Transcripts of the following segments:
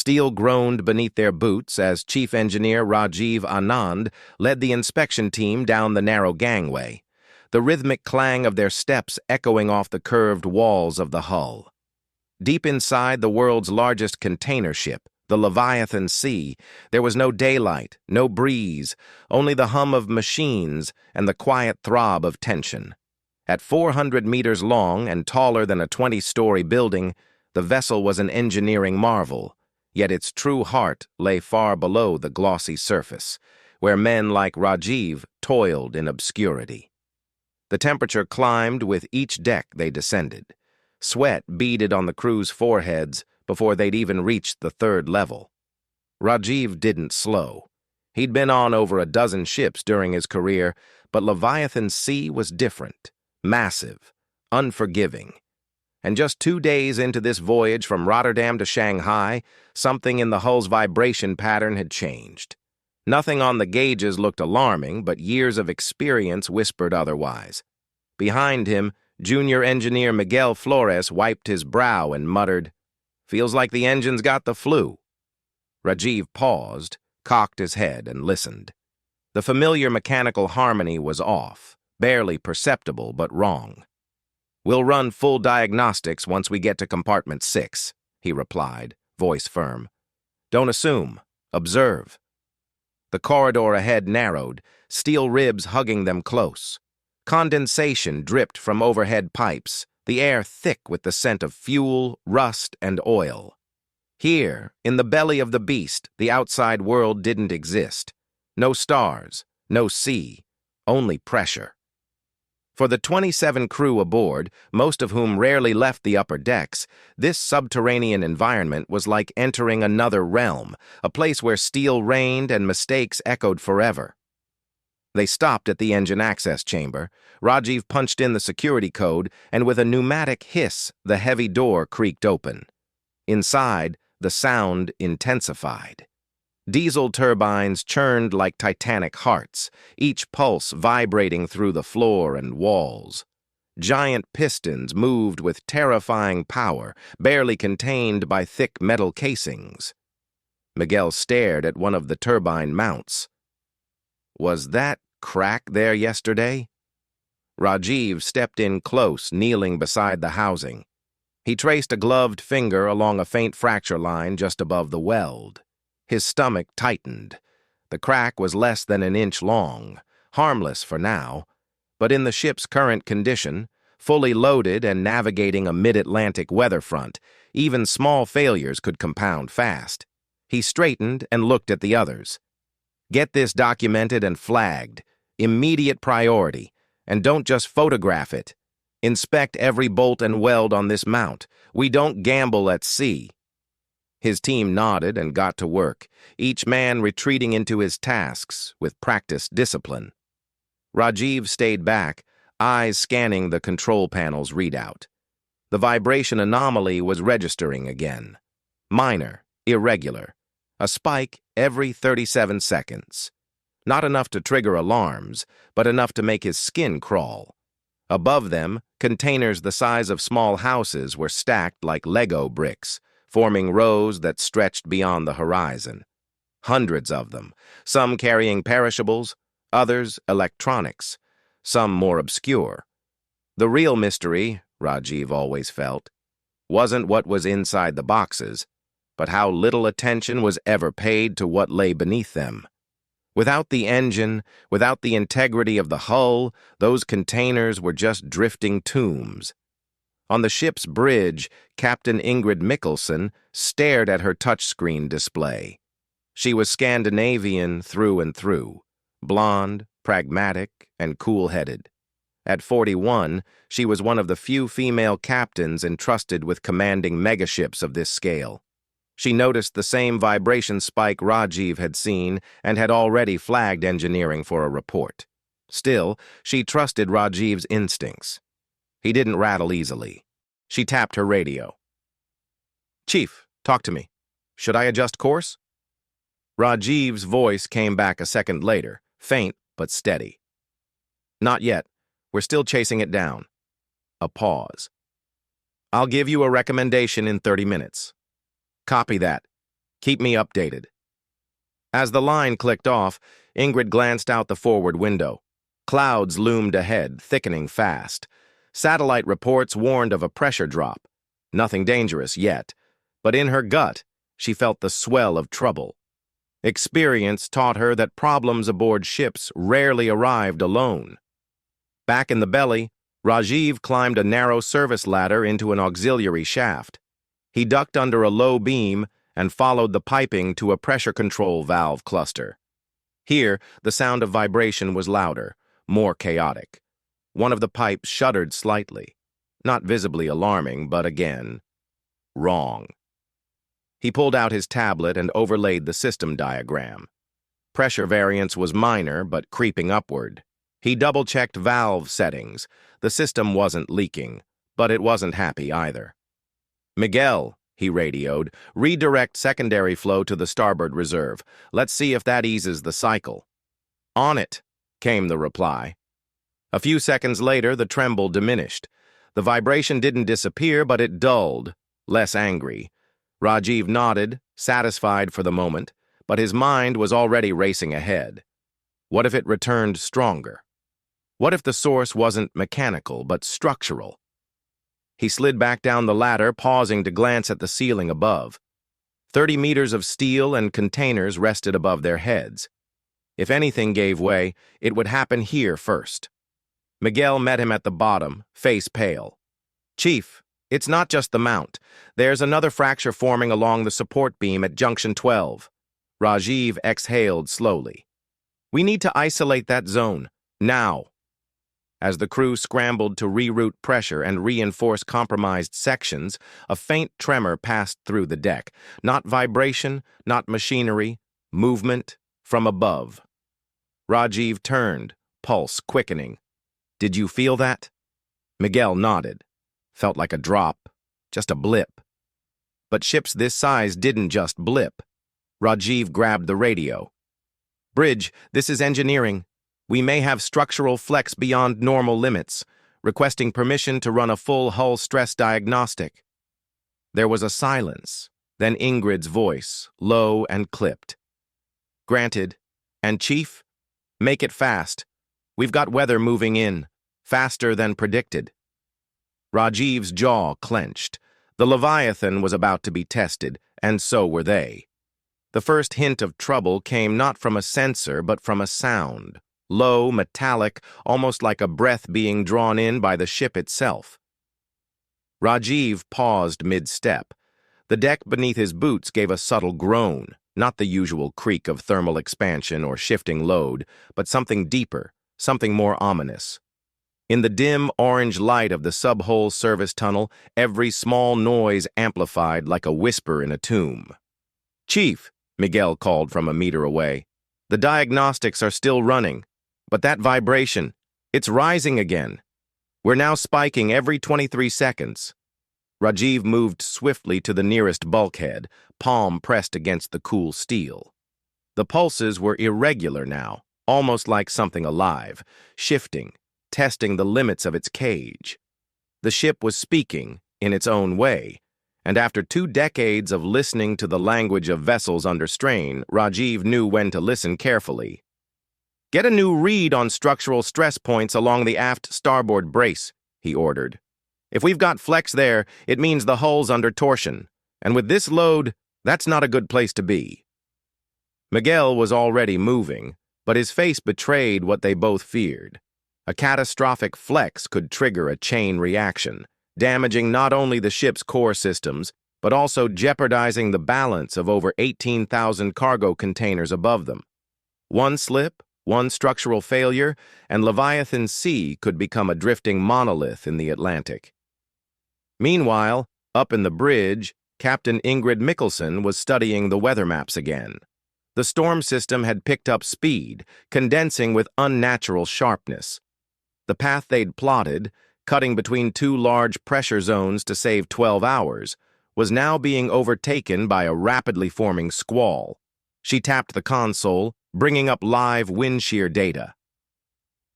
Steel groaned beneath their boots as Chief Engineer Rajiv Anand led the inspection team down the narrow gangway, the rhythmic clang of their steps echoing off the curved walls of the hull. Deep inside the world's largest container ship, the Leviathan Sea, there was no daylight, no breeze, only the hum of machines and the quiet throb of tension. At 400 meters long and taller than a 20-story building, the vessel was an engineering marvel, yet its true heart lay far below the glossy surface, where men like Rajiv toiled in obscurity. The temperature climbed with each deck they descended. Sweat beaded on the crew's foreheads before they'd even reached the third level. Rajiv didn't slow. He'd been on over a dozen ships during his career, but Leviathan Sea was different, massive, unforgiving. And just 2 days into this voyage from Rotterdam to Shanghai, something in the hull's vibration pattern had changed. Nothing on the gauges looked alarming, but years of experience whispered otherwise. Behind him, Junior Engineer Miguel Flores wiped his brow and muttered, "Feels like the engine's got the flu." Rajiv paused, cocked his head, and listened. The familiar mechanical harmony was off, barely perceptible but wrong. "We'll run full diagnostics once we get to compartment 6, he replied, voice firm. "Don't assume. Observe." The corridor ahead narrowed, steel ribs hugging them close. Condensation dripped from overhead pipes, the air thick with the scent of fuel, rust, and oil. Here, in the belly of the beast, the outside world didn't exist. No stars, no sea, only pressure. For the 27 crew aboard, most of whom rarely left the upper decks, this subterranean environment was like entering another realm, a place where steel reigned and mistakes echoed forever. They stopped at the engine access chamber. Rajiv punched in the security code, and with a pneumatic hiss, the heavy door creaked open. Inside, the sound intensified. Diesel turbines churned like titanic hearts, each pulse vibrating through the floor and walls. Giant pistons moved with terrifying power, barely contained by thick metal casings. Miguel stared at one of the turbine mounts. Was that crack there yesterday? Rajiv stepped in close, kneeling beside the housing. He traced a gloved finger along a faint fracture line just above the weld. His stomach tightened. The crack was less than an inch long, harmless for now, but in the ship's current condition, fully loaded and navigating a mid-Atlantic weather front, even small failures could compound fast. He straightened and looked at the others. "Get this documented and flagged. Immediate priority. And don't just photograph it. Inspect every bolt and weld on this mount. We don't gamble at sea." His team nodded and got to work, each man retreating into his tasks with practiced discipline. Rajiv stayed back, eyes scanning the control panel's readout. The vibration anomaly was registering again. Minor, irregular. A spike every 37 seconds. Not enough to trigger alarms, but enough to make his skin crawl. Above them, containers the size of small houses were stacked like Lego bricks, forming rows that stretched beyond the horizon. Hundreds of them, some carrying perishables, others electronics, some more obscure. The real mystery, Rajiv always felt, wasn't what was inside the boxes, but how little attention was ever paid to what lay beneath them. Without the engine, without the integrity of the hull, those containers were just drifting tombs. On the ship's bridge, Captain Ingrid Mikkelsen stared at her touchscreen display. She was Scandinavian through and through, blonde, pragmatic, and cool-headed. At 41, she was one of the few female captains entrusted with commanding megaships of this scale. She noticed the same vibration spike Rajiv had seen and had already flagged engineering for a report. Still, she trusted Rajiv's instincts. He didn't rattle easily. She tapped her radio. "Chief, talk to me. Should I adjust course?" Rajiv's voice came back a second later, faint but steady. "Not yet. We're still chasing it down." A pause. "I'll give you a recommendation in 30 minutes. "Copy that." Keep me updated. As the line clicked off, Ingrid glanced out the forward window. Clouds loomed ahead, thickening fast. Satellite reports warned of a pressure drop. Nothing dangerous yet, but in her gut, she felt the swell of trouble. Experience taught her that problems aboard ships rarely arrived alone. Back in the belly, Rajiv climbed a narrow service ladder into an auxiliary shaft. He ducked under a low beam and followed the piping to a pressure control valve cluster. Here, the sound of vibration was louder, more chaotic. One of the pipes shuddered slightly. Not visibly alarming, but again, wrong. He pulled out his tablet and overlaid the system diagram. Pressure variance was minor, but creeping upward. He double-checked valve settings. The system wasn't leaking, but it wasn't happy either. "Miguel," he radioed, "redirect secondary flow to the starboard reserve. Let's see if that eases the cycle." "On it," came the reply. A few seconds later, the tremble diminished. The vibration didn't disappear, but it dulled, less angry. Rajiv nodded, satisfied for the moment, but his mind was already racing ahead. What if it returned stronger? What if the source wasn't mechanical, but structural? He slid back down the ladder, pausing to glance at the ceiling above. 30 meters of steel and containers rested above their heads. If anything gave way, it would happen here first. Miguel met him at the bottom, face pale. "Chief, it's not just the mount. There's another fracture forming along the support beam at junction 12. Rajiv exhaled slowly. "We need to isolate that zone, now." As the crew scrambled to reroute pressure and reinforce compromised sections, a faint tremor passed through the deck. Not vibration, not machinery, movement from above. Rajiv turned, pulse quickening. "Did you feel that?" Miguel nodded. Felt like a drop, just a blip. But ships this size didn't just blip. Rajiv grabbed the radio. "Bridge, this is engineering. We may have structural flex beyond normal limits, requesting permission to run a full hull stress diagnostic." There was a silence, then Ingrid's voice, low and clipped. "Granted. And Chief, make it fast. We've got weather moving in, faster than predicted." Rajiv's jaw clenched. The Leviathan was about to be tested, and so were they. The first hint of trouble came not from a sensor, but from a sound. Low, metallic, almost like a breath being drawn in by the ship itself. Rajiv paused mid-step. The deck beneath his boots gave a subtle groan, not the usual creak of thermal expansion or shifting load, but something deeper, something more ominous. In the dim orange light of the sub-hull service tunnel, every small noise amplified like a whisper in a tomb. "Chief," Miguel called from a meter away, "the diagnostics are still running. But that vibration, it's rising again. We're now spiking every 23 seconds. Rajiv moved swiftly to the nearest bulkhead, palm pressed against the cool steel. The pulses were irregular now, almost like something alive, shifting, testing the limits of its cage. The ship was speaking, in its own way, and after 2 decades of listening to the language of vessels under strain, Rajiv knew when to listen carefully. "Get a new read on structural stress points along the aft starboard brace," he ordered. "If we've got flex there, it means the hull's under torsion, and with this load, that's not a good place to be." Miguel was already moving, but his face betrayed what they both feared. A catastrophic flex could trigger a chain reaction, damaging not only the ship's core systems, but also jeopardizing the balance of over 18,000 cargo containers above them. One slip, one structural failure, and Leviathan Sea could become a drifting monolith in the Atlantic. Meanwhile, up in the bridge, Captain Ingrid Mikkelsen was studying the weather maps again. The storm system had picked up speed, condensing with unnatural sharpness. The path they'd plotted, cutting between 2 large pressure zones to save 12 hours, was now being overtaken by a rapidly forming squall. She tapped the console, bringing up live wind shear data.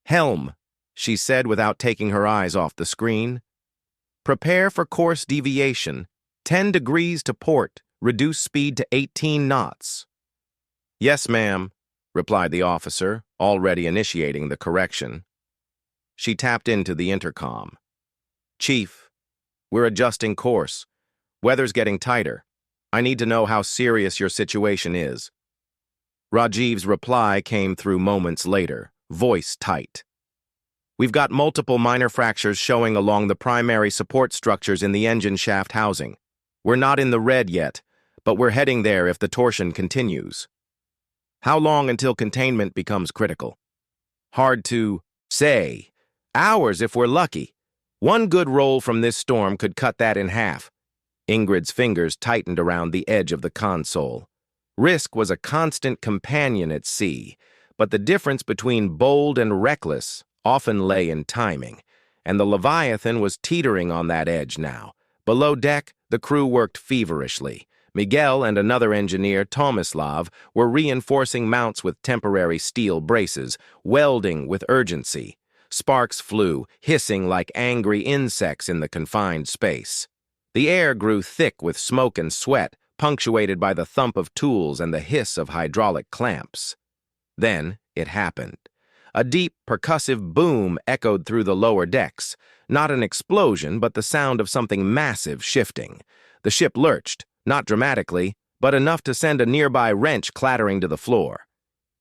"Helm," she said without taking her eyes off the screen. "Prepare for course deviation. 10 degrees to port. Reduce speed to 18 knots. Yes, ma'am, replied the officer, already initiating the correction. She tapped into the intercom. Chief, we're adjusting course. Weather's getting tighter. I need to know how serious your situation is. Rajiv's reply came through moments later, voice tight. We've got multiple minor fractures showing along the primary support structures in the engine shaft housing. We're not in the red yet, but we're heading there if the torsion continues. How long until containment becomes critical? Hard to say. Hours if we're lucky. One good roll from this storm could cut that in half. Ingrid's fingers tightened around the edge of the console. Risk was a constant companion at sea, but the difference between bold and reckless often lay in timing, and the Leviathan was teetering on that edge now. Below deck, the crew worked feverishly. Miguel and another engineer, Tomislav, were reinforcing mounts with temporary steel braces, welding with urgency. Sparks flew, hissing like angry insects in the confined space. The air grew thick with smoke and sweat, punctuated by the thump of tools and the hiss of hydraulic clamps. Then it happened. A deep, percussive boom echoed through the lower decks. Not an explosion, but the sound of something massive shifting. The ship lurched, not dramatically, but enough to send a nearby wrench clattering to the floor.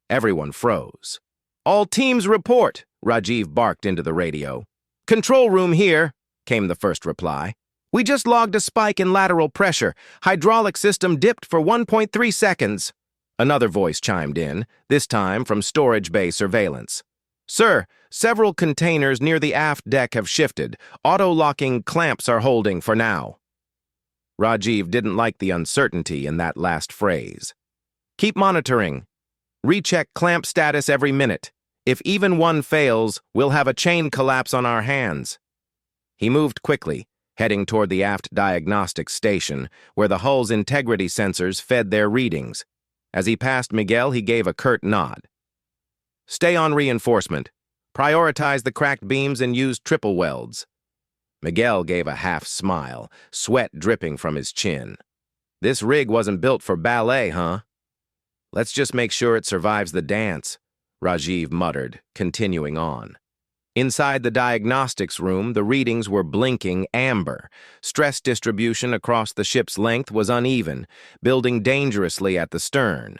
Everyone froze. All teams report, Rajiv barked into the radio. Control room here, came the first reply. We just logged a spike in lateral pressure. Hydraulic system dipped for 1.3 seconds. Another voice chimed in, this time from storage bay surveillance. Sir, several containers near the aft deck have shifted. Auto-locking clamps are holding for now. Rajiv didn't like the uncertainty in that last phrase. Keep monitoring. Recheck clamp status every minute. If even one fails, we'll have a chain collapse on our hands. He moved quickly, heading toward the aft diagnostics station, where the hull's integrity sensors fed their readings. As he passed Miguel, he gave a curt nod. Stay on reinforcement. Prioritize the cracked beams and use triple welds. Miguel gave a half smile, sweat dripping from his chin. This rig wasn't built for ballet, huh? Let's just make sure it survives the dance, Rajiv muttered, continuing on. Inside the diagnostics room, the readings were blinking amber. Stress distribution across the ship's length was uneven, building dangerously at the stern.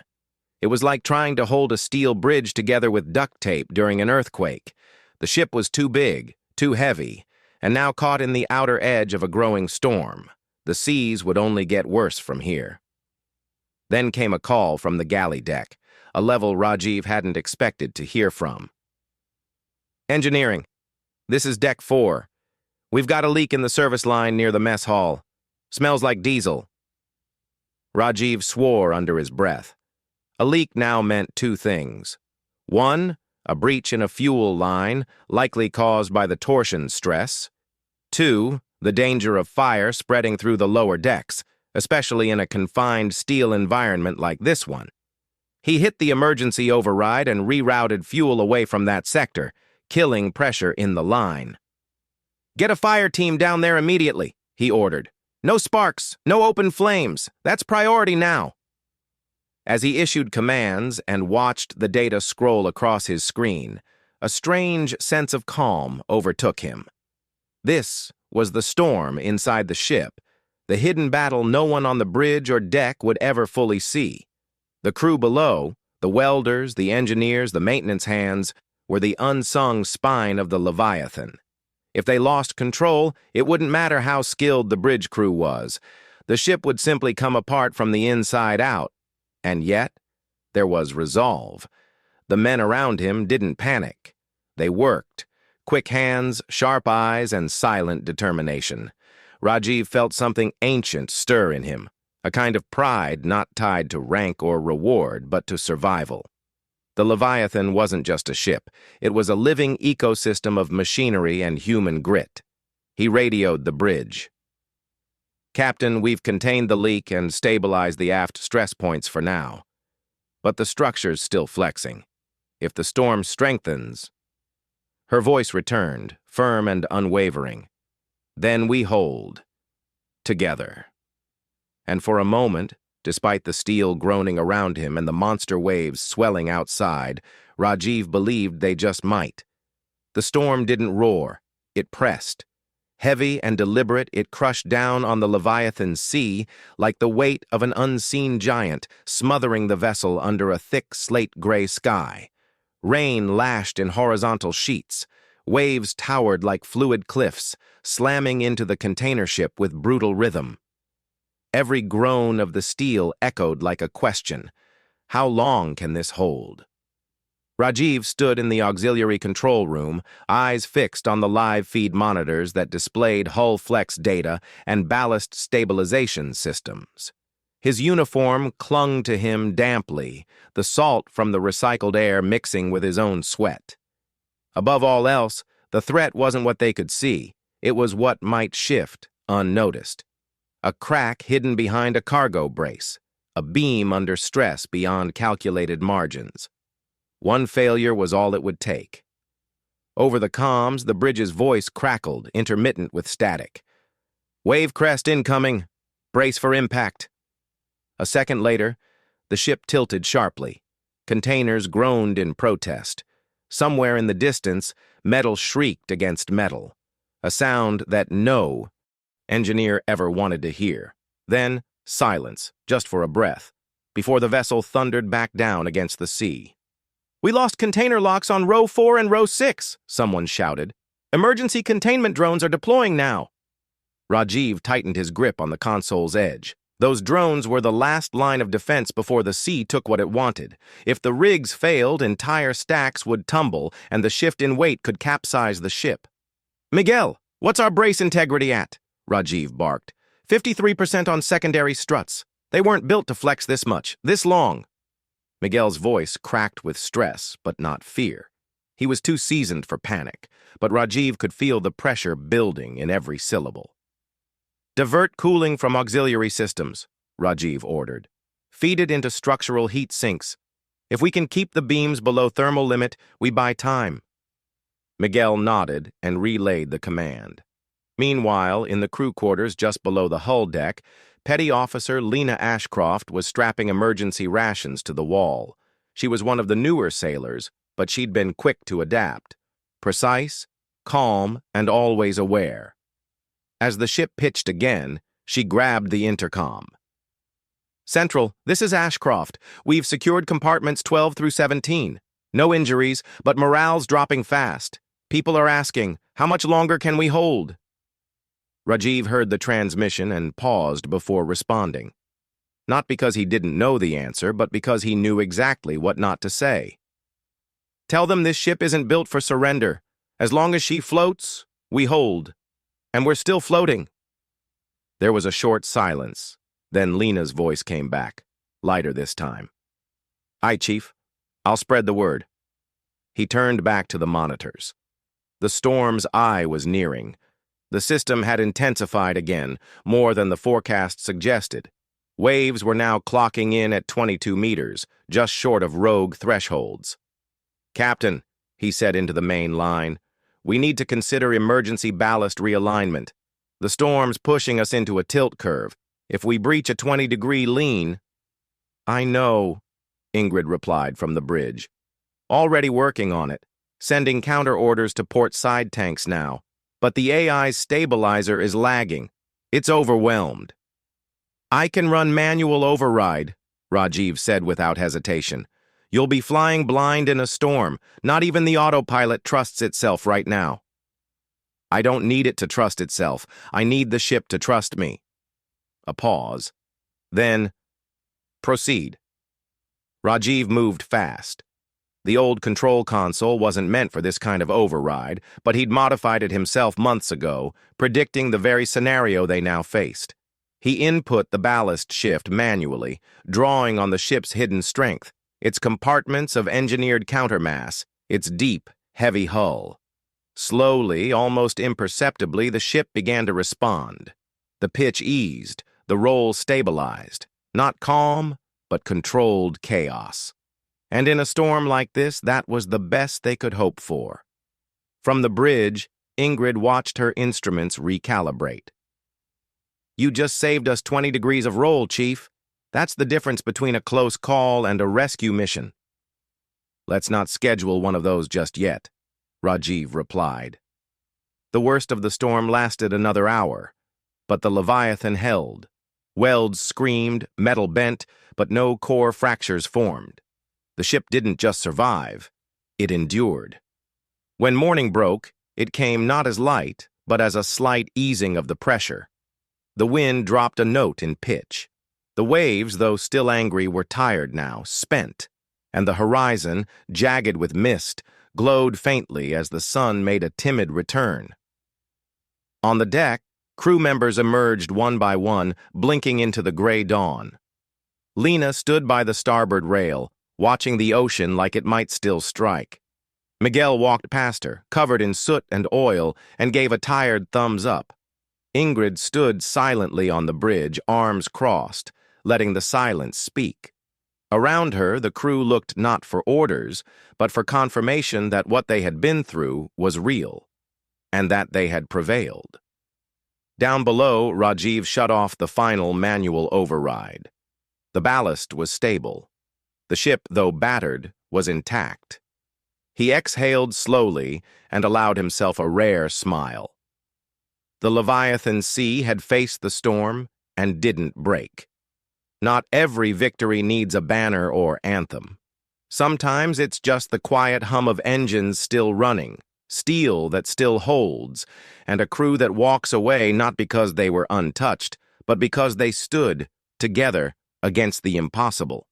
It was like trying to hold a steel bridge together with duct tape during an earthquake. The ship was too big, too heavy, and now caught in the outer edge of a growing storm. The seas would only get worse from here. Then came a call from the galley deck, a level Rajiv hadn't expected to hear from. Engineering. This is Deck 4. We've got a leak in the service line near the mess hall. Smells like diesel. Rajiv swore under his breath. A leak now meant two things. One, a breach in a fuel line, likely caused by the torsion stress. Two, the danger of fire spreading through the lower decks, especially in a confined steel environment like this one. He hit the emergency override and rerouted fuel away from that sector, killing pressure in the line. Get a fire team down there immediately, he ordered. No sparks, no open flames. That's priority now. As he issued commands and watched the data scroll across his screen, a strange sense of calm overtook him. This was the storm inside the ship, the hidden battle no one on the bridge or deck would ever fully see. The crew below, the welders, the engineers, the maintenance hands, were the unsung spine of the Leviathan. If they lost control, it wouldn't matter how skilled the bridge crew was. The ship would simply come apart from the inside out. And yet, there was resolve. The men around him didn't panic. They worked. Quick hands, sharp eyes, and silent determination. Rajiv felt something ancient stir in him, a kind of pride not tied to rank or reward, but to survival. The Leviathan wasn't just a ship. It was a living ecosystem of machinery and human grit. He radioed the bridge. Captain, we've contained the leak and stabilized the aft stress points for now. But the structure's still flexing. If the storm strengthens... Her voice returned, firm and unwavering. Then we hold. Together. And for a moment, despite the steel groaning around him and the monster waves swelling outside, Rajiv believed they just might. The storm didn't roar, it pressed. Heavy and deliberate, it crushed down on the Leviathan's sea like the weight of an unseen giant, smothering the vessel under a thick slate-gray sky. Rain lashed in horizontal sheets. Waves towered like fluid cliffs, slamming into the container ship with brutal rhythm. Every groan of the steel echoed like a question. How long can this hold? Rajiv stood in the auxiliary control room, eyes fixed on the live feed monitors that displayed hull flex data and ballast stabilization systems. His uniform clung to him damply, the salt from the recycled air mixing with his own sweat. Above all else, the threat wasn't what they could see. It was what might shift, unnoticed. A crack hidden behind a cargo brace, a beam under stress beyond calculated margins. One failure was all it would take. Over the comms, the bridge's voice crackled, intermittent with static. "Wave crest incoming. Brace for impact." A second later, the ship tilted sharply. Containers groaned in protest. Somewhere in the distance, metal shrieked against metal, a sound that no engineer ever wanted to hear. Then, silence, just for a breath, before the vessel thundered back down against the sea. "We lost container locks on row 4 and row 6, someone shouted. "Emergency containment drones are deploying now." Rajiv tightened his grip on the console's edge. Those drones were the last line of defense before the sea took what it wanted. If the rigs failed, entire stacks would tumble, and the shift in weight could capsize the ship. "Miguel, what's our brace integrity at?" Rajiv barked. 53% on secondary struts. They weren't built to flex this much, this long." Miguel's voice cracked with stress, but not fear. He was too seasoned for panic, but Rajiv could feel the pressure building in every syllable. "Divert cooling from auxiliary systems," Rajiv ordered. "Feed it into structural heat sinks. If we can keep the beams below thermal limit, we buy time." Miguel nodded and relayed the command. Meanwhile, in the crew quarters just below the hull deck, Petty Officer Lena Ashcroft was strapping emergency rations to the wall. She was one of the newer sailors, but she'd been quick to adapt. Precise, calm, and always aware. As the ship pitched again, she grabbed the intercom. "Central, this is Ashcroft. We've secured compartments 12 through 17. No injuries, but morale's dropping fast. People are asking, how much longer can we hold?" Rajiv heard the transmission and paused before responding. Not because he didn't know the answer, but because he knew exactly what not to say. "Tell them this ship isn't built for surrender. As long as she floats, we hold. And we're still floating." There was a short silence. Then Lena's voice came back, lighter this time. "Aye, Chief. I'll spread the word." He turned back to the monitors. The storm's eye was nearing. The system had intensified again, more than the forecast suggested. Waves were now clocking in at 22 meters, just short of rogue thresholds. "Captain," he said into the main line, "we need to consider emergency ballast realignment. The storm's pushing us into a tilt curve. If we breach a 20-degree lean—" "I know," Ingrid replied from the bridge. "Already working on it, sending counter orders to port side tanks now. But the AI's stabilizer is lagging. It's overwhelmed." "I can run manual override," Rajiv said without hesitation. "You'll be flying blind in a storm. Not even the autopilot trusts itself right now." "I don't need it to trust itself. I need the ship to trust me." A pause. Then, "Proceed." Rajiv moved fast. The old control console wasn't meant for this kind of override, but he'd modified it himself months ago, predicting the very scenario they now faced. He input the ballast shift manually, drawing on the ship's hidden strength, its compartments of engineered countermass, its deep, heavy hull. Slowly, almost imperceptibly, the ship began to respond. The pitch eased, the roll stabilized. Not calm, but controlled chaos. And in a storm like this, that was the best they could hope for. From the bridge, Ingrid watched her instruments recalibrate. You just saved us 20 degrees of roll, Chief. That's the difference between a close call and a rescue mission. Let's not schedule one of those just yet, Rajiv replied. The worst of the storm lasted another hour, but the Leviathan held. Welds screamed, metal bent, but no core fractures formed. The ship didn't just survive, it endured. When morning broke, it came not as light, but as a slight easing of the pressure. The wind dropped a note in pitch. The waves, though still angry, were tired now, spent, and the horizon, jagged with mist, glowed faintly as the sun made a timid return. On the deck, crew members emerged one by one, blinking into the gray dawn. Lena stood by the starboard rail, watching the ocean like it might still strike. Miguel walked past her, covered in soot and oil, and gave a tired thumbs up. Ingrid stood silently on the bridge, arms crossed, letting the silence speak. Around her, the crew looked not for orders, but for confirmation that what they had been through was real, and that they had prevailed. Down below, Rajiv shut off the final manual override. The ballast was stable. The ship, though battered, was intact. He exhaled slowly and allowed himself a rare smile. The Leviathan sea had faced the storm and didn't break. Not every victory needs a banner or anthem. Sometimes it's just the quiet hum of engines still running, steel that still holds, and a crew that walks away not because they were untouched, but because they stood, together, against the impossible.